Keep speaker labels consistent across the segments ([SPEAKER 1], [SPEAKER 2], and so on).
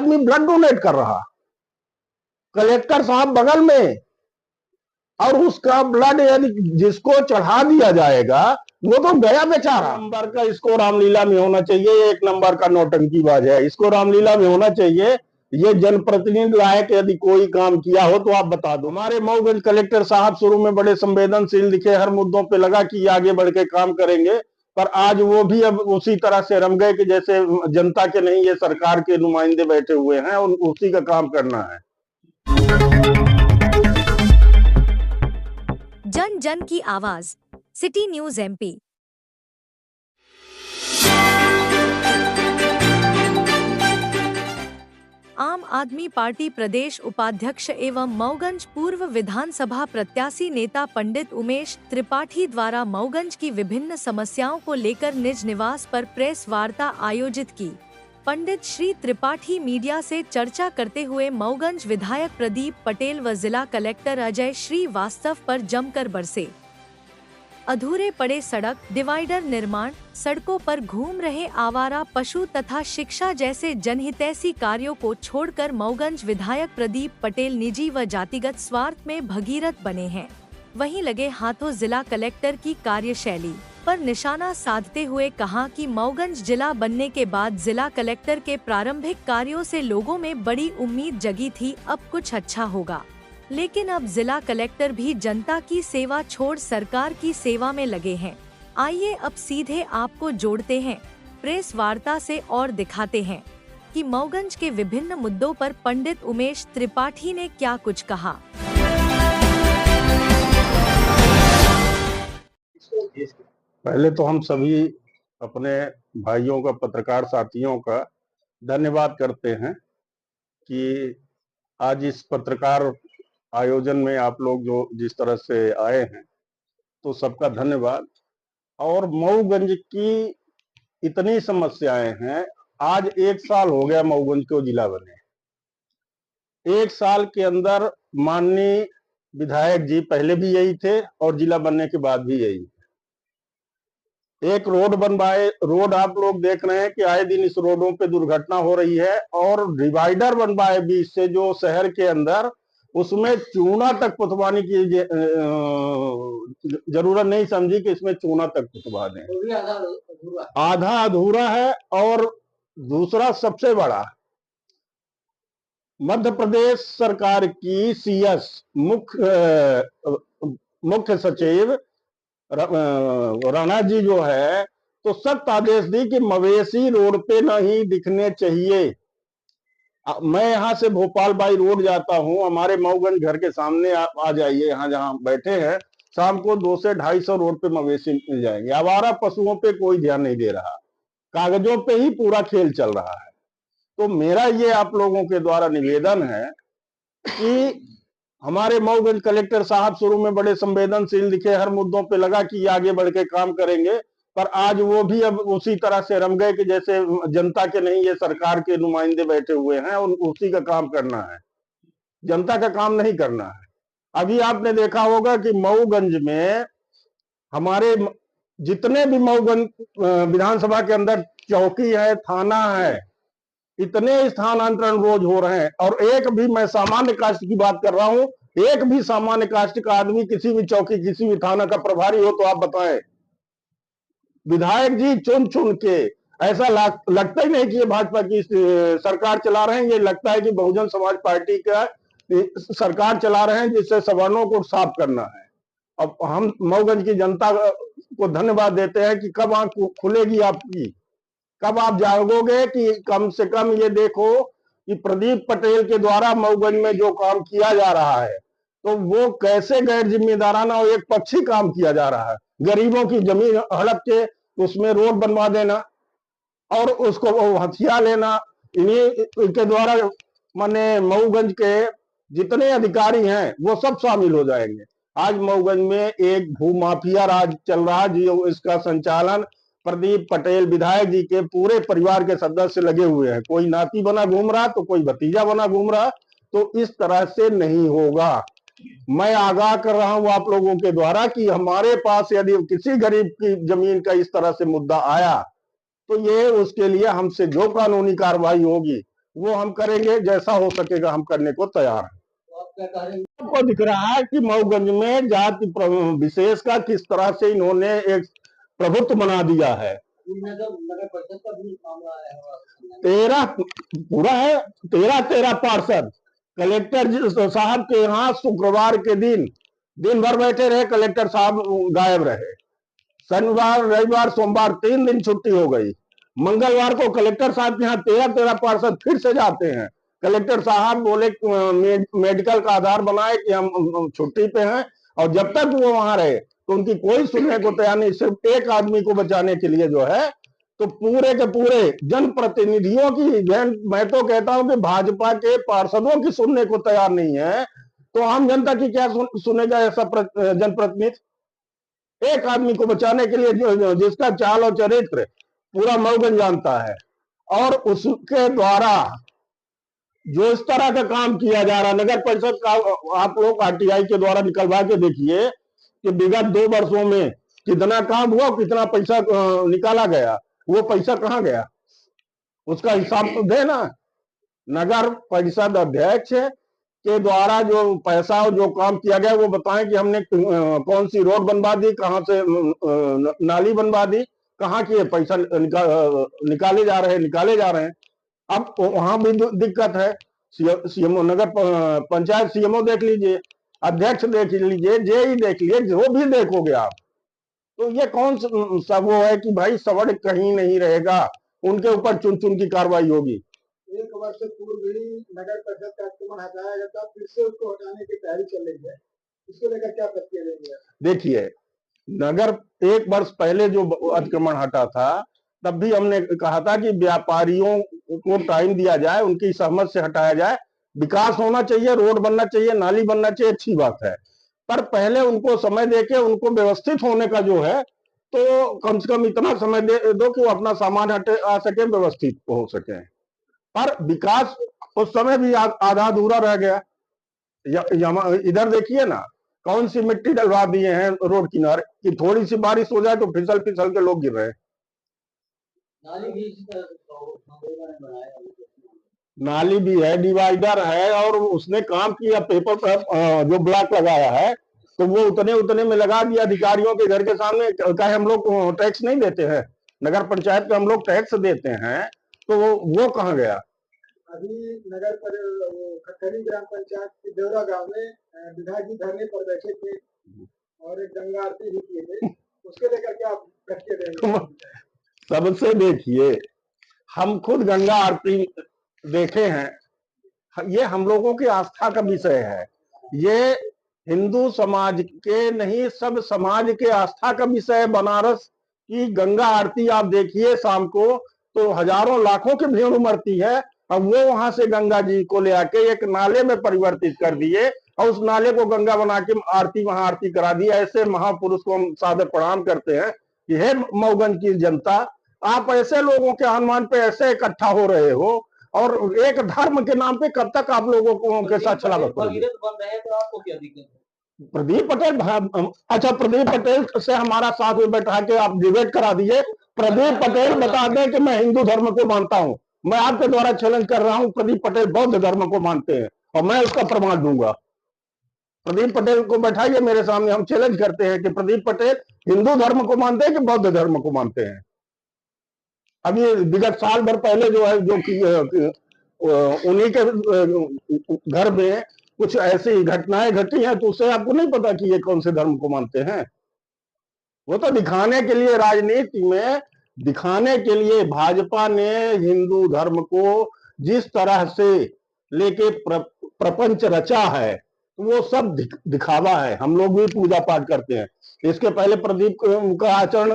[SPEAKER 1] आदमी blood donate कर रहा, कलेक्टर साहब बगल में, और उसका ब्लड यदि जिसको चढ़ा दिया जाएगा वो तो गया बेचारा। नंबर का इसको रामलीला में होना चाहिए, एक नंबर का नौटंकीबाज है, इसको रामलीला में होना चाहिए। ये जनप्रतिनिधि लायक यदि कोई काम किया हो तो आप बता दो। हमारे मऊगंज कलेक्टर साहब शुरू में बड़े संवेदनशील दिखे, हर मुद्दों पे लगा कि आगे बढ़ के काम करेंगे, पर आज वो भी अब उसी तरह से रम गए कि जैसे जनता के नहीं, ये सरकार के नुमाइंदे बैठे हुए हैं और उसी का काम करना है।
[SPEAKER 2] जन जन की आवाज, सिटी न्यूज एमपी। आम आदमी पार्टी प्रदेश उपाध्यक्ष एवं मऊगंज पूर्व विधानसभा प्रत्याशी नेता पंडित उमेश त्रिपाठी द्वारा मऊगंज की विभिन्न समस्याओं को लेकर निज निवास पर प्रेस वार्ता आयोजित की। पंडित श्री त्रिपाठी मीडिया से चर्चा करते हुए मऊगंज विधायक प्रदीप पटेल व जिला कलेक्टर अजय श्रीवास्तव पर जमकर बरसे। अधूरे पड़े सड़क, डिवाइडर निर्माण, सड़कों पर घूम रहे आवारा पशु तथा शिक्षा जैसे जनहितैषी कार्यों को छोड़कर मऊगंज विधायक प्रदीप पटेल निजी व जातिगत स्वार्थ में भगीरथ बने हैं। वहीं लगे हाथों जिला कलेक्टर की कार्यशैली पर निशाना साधते हुए कहा कि मऊगंज जिला बनने के बाद जिला कलेक्टर के प्रारंभिक कार्यों से लोगों में बड़ी उम्मीद जगी थी, अब कुछ अच्छा होगा। लेकिन अब जिला कलेक्टर भी जनता की सेवा छोड़ सरकार की सेवा में लगे हैं। आइए अब सीधे आपको जोड़ते हैं प्रेस वार्ता से और दिखाते हैं कि मऊगंज के विभिन्न मुद्दों पर पंडित उमेश त्रिपाठी ने क्या कुछ कहा।
[SPEAKER 1] पहले तो हम सभी अपने भाइयों का, पत्रकार साथियों का धन्यवाद करते हैं कि आज इस पत्रकार आयोजन में आप लोग जो जिस तरह से आए हैं, तो सबका धन्यवाद। और मऊगंज की इतनी समस्याएं हैं, आज 1 साल हो गया मऊगंज को जिला बने। 1 साल के अंदर माननीय विधायक जी पहले भी यही थे और जिला बनने के बाद भी यही। एक रोड बनवाए, रोड आप लोग देख रहे हैं कि आए दिन इस रोडों पे दुर्घटना हो रही है, और डिवाइडर बनवाए बीच से जो शहर के अंदर, उसमें चूना तक पुतवाने की जरूरत नहीं समझी कि इसमें चूना तक पुतवा दें। आधा अधूरा है। और दूसरा सबसे बड़ा, मध्य प्रदेश सरकार की सीएस मुख्य सचिव राणा जी जो है, तो सख्त आदेश दी कि मवेशी रोड पे नहीं दिखने चाहिए। मैं यहाँ से भोपाल बाई रोड जाता हूँ, हमारे मऊगंज घर के सामने आ जाइए, यहाँ जहाँ बैठे हैं, शाम को 200 से 250 रोड पे मवेशी मिल जाएंगे। आवारा पशुओं पे कोई ध्यान नहीं दे रहा, कागजों पे ही पूरा खेल चल रहा है। तो मेरा ये आप लोगों के द्वारा निवेदन है कि हमारे मऊगंज कलेक्टर साहब शुरू में बड़े संवेदनशील दिखे, हर मुद्दों पे लगा कि आगे बढ़ के काम करेंगे, पर आज वो भी अब उसी तरह से रम गए कि जैसे जनता के नहीं, ये सरकार के नुमाइंदे बैठे हुए हैं और उसी का काम करना है, जनता का काम नहीं करना है। अभी आपने देखा होगा कि मऊगंज में हमारे जितने भी मऊगंज विधानसभा के अंदर चौकी है, थाना है, इतने स्थानांतरण रोज हो रहे हैं। और एक भी, मैं सामान्य कास्ट की बात कर रहा हूं, एक भी सामान्य कास्ट का आदमी किसी भी चौकी, किसी भी थाना का प्रभारी हो तो आप बताएं। विधायक जी चुन चुन के, ऐसा लगता ही नहीं कि ये भाजपा की सरकार चला रहे हैं, ये लगता है कि बहुजन समाज पार्टी का सरकार चला रहे हैं, जिससे सवर्णों को साफ करना है। अब हम मऊगंज की जनता को धन्यवाद देते हैं कि कब आंख खुलेगी आपकी, कब आप जागोगे कि कम से कम ये देखो कि प्रदीप पटेल के द्वारा मऊगंज में जो काम किया जा रहा है, तो वो कैसे गैर जिम्मेदाराना और एक पक्षी काम किया जा रहा है। गरीबों की जमीन हड़प के उसमें रोड बनवा देना और उसको हथिया लेना, इनके द्वारा माने मऊगंज के जितने अधिकारी हैं वो सब शामिल हो जाएंगे। आज मऊगंज में एक भूमाफिया राज चल रहा है, जो इसका संचालन प्रदीप पटेल विधायक जी के पूरे परिवार के सदस्य लगे हुए हैं। कोई नाती बना घूम रहा तो कोई भतीजा बना घूम रहा, तो इस तरह से नहीं होगा। मैं आगाह कर रहा हूं आप लोगों के द्वारा कि हमारे पास यदि किसी गरीब की जमीन का इस तरह से मुद्दा आया, तो ये उसके लिए हमसे जो कानूनी कार्रवाई होगी वो हम करेंगे, जैसा हो सकेगा हम करने को तैयार हैं। आपको दिख रहा है कि मऊगंज में जाति विशेष का किस तरह से इन्होंने एक प्रभुत्व बना दिया है।
[SPEAKER 3] नगर परिषद का भी मामला है,
[SPEAKER 1] 13 पूरा है, 13 पार्षद कलेक्टर साहब के यहाँ शुक्रवार के दिन भर बैठे रहे, कलेक्टर साहब गायब रहे। शनिवार रविवार सोमवार 3 दिन छुट्टी हो गई। मंगलवार को कलेक्टर साहब के यहाँ 13 पार्षद फिर से जाते हैं। कलेक्टर साहब बोले मेडिकल का आधार बनाए कि हम छुट्टी पे हैं, और जब तक वो वहां रहे तो उनकी कोई सुनने को तैयार नहीं। सिर्फ एक आदमी को बचाने के लिए जो है तो पूरे के पूरे जनप्रतिनिधियों की, मैं तो कहता हूं कि भाजपा के पार्षदों की सुनने को तैयार नहीं है, तो आम जनता की क्या सुनेगा ऐसा जनप्रतिनिधि। एक आदमी को बचाने के लिए जिसका चाल और चरित्र पूरा मऊगंज जानता है, और उसके द्वारा जो इस तरह का काम किया जा रहा, नगर परिषद का आप लोग आरटीआई के द्वारा निकलवा के देखिए कि विगत 2 वर्षों में कितना काम हुआ, कितना पैसा निकाला गया, वो पैसा कहाँ गया, उसका हिसाब तो दे ना। नगर परिषद अध्यक्ष के द्वारा जो पैसा और जो काम किया गया वो बताएं कि हमने कौन सी रोड बनवा दी, कहां से नाली बनवा दी, कहाँ की पैसा निकाले जा रहे हैं। अब वहां भी दिक्कत है। सीएमओ नगर पंचायत सीएमओ देख लीजिए, अध्यक्ष देख लीजिए, जेई देख लीजिए, जो भी देखोगे आप, तो ये कौन सा वो है कि भाई सवर्ण कहीं नहीं रहेगा, उनके ऊपर चुन चुन की कार्रवाई होगी।
[SPEAKER 3] 1 वर्ष पूर्व ही नगर परिषद का अतिक्रमण हटाया गया था, फिर से उसको हटाने की तैयारी चल रही है, इसको लेकर क्या प्रतिक्रिया देंगे?
[SPEAKER 1] देखिए, नगर 1 वर्ष पहले जो अतिक्रमण हटा था, तब भी हमने कहा था कि व्यापारियों को टाइम दिया जाए, उनकी सहमत से हटाया जाए, विकास होना चाहिए, रोड बनना चाहिए, नाली बनना चाहिए, अच्छी बात है, पर पहले उनको समय देके उनको व्यवस्थित होने का जो है, तो कम से कम इतना समय दे दो कि वो अपना सामान हटे आ सके, व्यवस्थित हो सके। पर विकास उस समय भी आधा अधूरा रह गया। इधर देखिए ना, कौन सी मिट्टी डलवा दिए हैं रोड किनारे कि थोड़ी सी बारिश हो जाए तो फिसल फिसल के लोग गिर रहे हैं। नाली भी है, डिवाइडर है, और उसने काम किया, पेपर पर जो ब्लॉक लगाया है तो वो उतने में लगा दिया अधिकारियों के घर के सामने। कहे हम लोग टैक्स नहीं देते हैं, नगर पंचायत का हम लोग टैक्स देते हैं, तो वो कहाँ गया।
[SPEAKER 3] अभी नगर पर खटखरी ग्राम पंचायत के देवरा गांव में विधायक जी धरने पर बैठे थे और एक गंगा आरती भी किए थे, उसके लेकर क्या प्रतिक्रिया देंगे?
[SPEAKER 1] सबसे देखिए, हम खुद गंगा आरती देखे हैं, ये हम लोगों की आस्था का विषय है, ये हिंदू समाज के नहीं सब समाज के आस्था का विषय है। बनारस की गंगा आरती आप देखिए शाम को तो हजारों लाखों की भीड़ उमड़ती है, अब वो वहां से गंगा जी को ले आके एक नाले में परिवर्तित कर दिए और उस नाले को गंगा बना के वहां आरती करा दी। ऐसे महापुरुष को हम सादर प्रणाम करते हैं कि हे मऊगंज की जनता, आप ऐसे लोगों के आह्वान पे ऐसे इकट्ठा हो रहे हो, और एक धर्म के नाम पे कब तक आप लोगों को के साथ चला करोगे? प्रदीप पटेल, अच्छा प्रदीप पटेल से हमारा साथ में बैठा के आप डिबेट करा दीजिए। प्रदीप पटेल बता दें कि मैं हिंदू धर्म को मानता हूं। मैं आपके द्वारा चैलेंज कर रहा हूं, प्रदीप पटेल बौद्ध धर्म को मानते हैं और मैं उसका प्रमाण दूंगा। प्रदीप पटेल को बैठाइए मेरे सामने, हम चैलेंज करते हैं कि प्रदीप पटेल हिंदू धर्म को मानते हैं कि बौद्ध धर्म को मानते हैं। अभी विगत साल भर पहले जो है, जो कि उन्हीं के घर में कुछ ऐसी घटनाएं घटी हैं, तो उससे आपको नहीं पता कि ये कौन से धर्म को मानते हैं। वो तो दिखाने के लिए, राजनीति में दिखाने के लिए भाजपा ने हिंदू धर्म को जिस तरह से लेके प्रपंच रचा है, वो सब दिखावा है। हम लोग भी पूजा पाठ करते हैं, इसके पहले प्रदीप का आचरण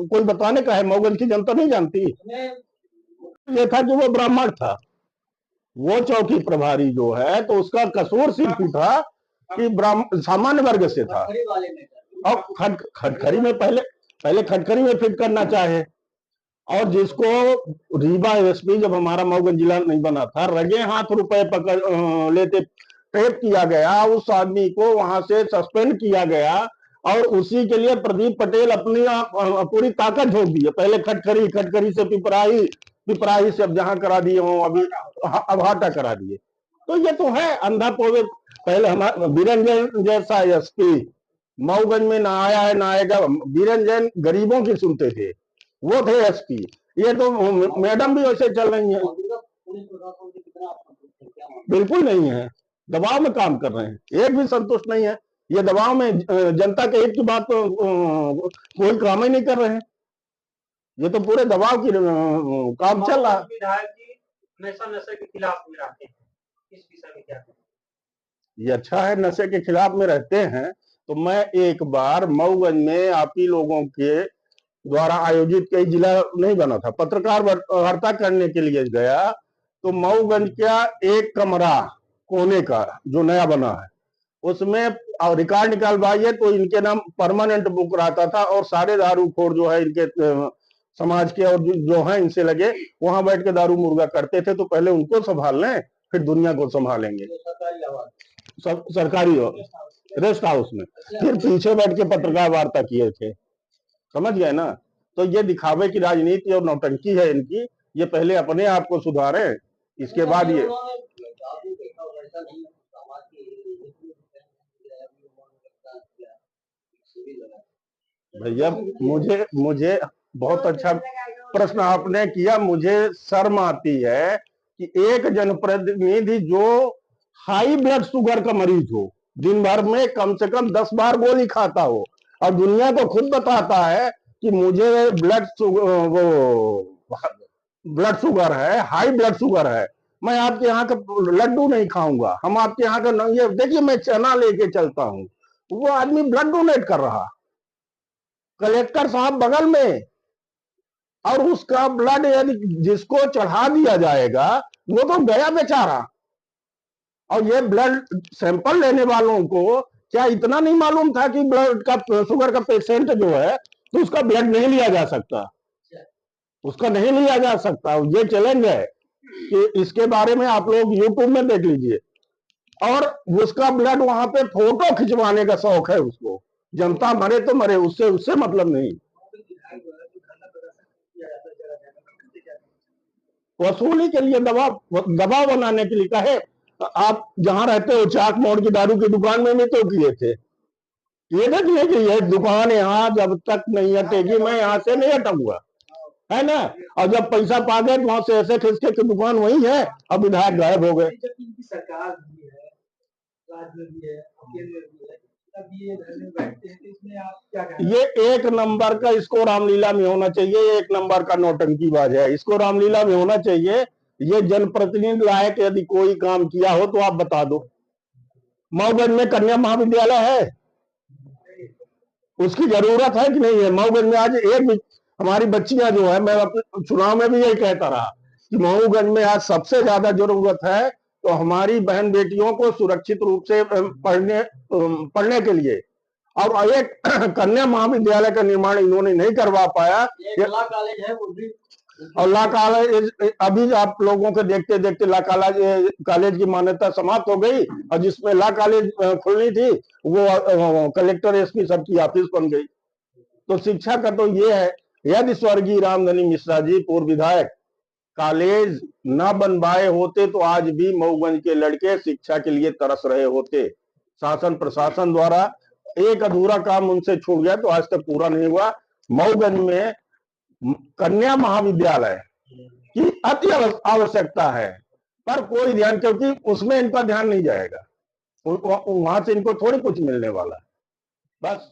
[SPEAKER 1] कोई बताने का है, मऊगंज की जनता नहीं जानती। ये था कि वो ब्राह्मण था, वो चौकी प्रभारी जो है, तो उसका कसूर सिर्फ था कि ब्राह्मण सामान्य वर्ग से था, और खटखरी में पहले खटखरी में फिट करना चाहे, और जिसको रीवा एसपी जब हमारा मऊगंज जिला नहीं बना था, रगे हाथ रुपए पकड़ लेते टेप किया गया, उस आदमी को वहां से सस्पेंड किया गया, और उसी के लिए प्रदीप पटेल अपनी पूरी ताकत झोंक दी है। पहले खटखरी से पिपराही से अब जहां करा दिए हो, अभी अब हाटा करा दिए। तो ये तो है अंधा पोवे। पहले हमारा बीरन जैन जैसा एसपी मऊगंज में ना आया है ना आएगा। बीरन जैन गरीबों की सुनते थे, वो थे एसपी। ये तो मैडम भी वैसे चल रही है, बिल्कुल नहीं है, दबाव में काम कर रहे हैं, एक भी संतुष्ट नहीं है। ये दबाव में जनता के हित की बात तो कोई काम ही नहीं कर रहे हैं। ये तो पूरे दबाव की काम चल रहा है।
[SPEAKER 3] विधायक जी हमेशा नशे के खिलाफ में रहते हैं, इस विषय में क्या कहें?
[SPEAKER 1] ये अच्छा है, नशे के खिलाफ में रहते हैं। तो मैं एक बार मऊगंज में आप ही लोगों के द्वारा आयोजित कई जिला नहीं बना था, पत्रकार वार्ता करने के लिए गया। तो मऊगंज का एक कमरा कोने का जो नया बना है उसमें रिकॉर्ड निकालवाइए तो इनके नाम परमानेंट बुक रहता था, और सारे दारूखोर जो है इनके समाज के और जो है इनसे लगे वहां बैठ के दारू मुर्गा करते थे। तो पहले उनको संभाल लें, फिर दुनिया को संभालेंगे। सरकारी रेस्ट हाउस में फिर पीछे बैठ के पत्रकार वार्ता किए थे, समझ गए ना। तो ये दिखावे की राजनीति और नौटंकी है इनकी। ये पहले अपने आप को सुधारे, इसके बाद ये भैया मुझे बहुत अच्छा प्रश्न आपने किया। मुझे शर्म आती है कि एक जनप्रतिनिधि जो हाई ब्लड शुगर का मरीज हो, दिन भर में कम से कम 10 बार गोली खाता हो, और दुनिया को खुद बताता है कि मुझे ब्लड शुगर है, हाई ब्लड शुगर है, मैं आपके यहाँ का लड्डू नहीं खाऊंगा, हम आपके यहाँ का ये देखिए मैं चना लेके चलता हूँ। वो आदमी ब्लड डोनेट कर रहा, कलेक्टर साहब बगल में, और उसका ब्लड यदि जिसको चढ़ा दिया जाएगा वो तो गया बेचारा। और ये ब्लड सैंपल लेने वालों को क्या इतना नहीं मालूम था कि ब्लड का शुगर का पेशेंट जो है तो उसका ब्लड नहीं लिया जा सकता, उसका नहीं लिया जा सकता। ये चैलेंज है कि इसके बारे में आप लोग यूट्यूब में देख लीजिए। और उसका ब्लड वहां पे फोटो खिंचवाने का शौक है उसको, जनता मरे तो मरे, उससे मतलब नहीं। वसूली के लिए दबाव बनाने के लिए कहे। आप जहां रहते हो चाक मोड़ की दारू की दुकान में भी तो किए थे। ये देखिए कि ये दुकान यहाँ जब तक नहीं हटेगी मैं यहाँ से नहीं हटूंगा, है ना। और जब पैसा पा गए तो वहां से ऐसे खिसके की दुकान वही है, अब विधायक गायब हो गए।
[SPEAKER 3] सरकार भी है, राज्य भी है, केंद्र भी है, तब ये बैठते हैं, तो इसमें आप क्या कहें?
[SPEAKER 1] ये एक नंबर का, इसको रामलीला में होना चाहिए, एक नंबर का नौटंकीबाज है, इसको रामलीला में होना चाहिए। ये जनप्रतिनिधि लायक यदि कोई काम किया हो तो आप बता दो। मऊगंज में कन्या महाविद्यालय है, उसकी जरूरत है कि नहीं है? मऊगंज में आज एक भी हमारी बच्चियां जो है, मैं चुनाव में भी यही कहता रहा कि मऊगंज में आज सबसे ज्यादा जरूरत है तो हमारी बहन बेटियों को सुरक्षित रूप से पढ़ने के लिए। और एक कन्या महाविद्यालय का निर्माण इन्होंने नहीं करवा पाया।
[SPEAKER 3] ला कॉलेज है वो भी,
[SPEAKER 1] और ला कॉलेज अभी आप लोगों के देखते देखते ला कॉलेज की मान्यता समाप्त हो गई, और जिसमें ला कॉलेज खुलनी थी वो कलेक्टर एसपी सबकी ऑफिस बन गई। तो शिक्षा का तो ये है, यदि स्वर्गीय रामधनी मिश्रा जी पूर्व विधायक कॉलेज न बनवाए होते तो आज भी मऊगंज के लड़के शिक्षा के लिए तरस रहे होते। शासन प्रशासन द्वारा एक अधूरा काम उनसे छूट गया तो आज तक पूरा नहीं हुआ। मऊगंज में कन्या महाविद्यालय की अति आवश्यकता है, पर कोई ध्यान, क्योंकि उसमें इनका ध्यान नहीं जाएगा, वहां से इनको थोड़ी कुछ मिलने वाला है। बस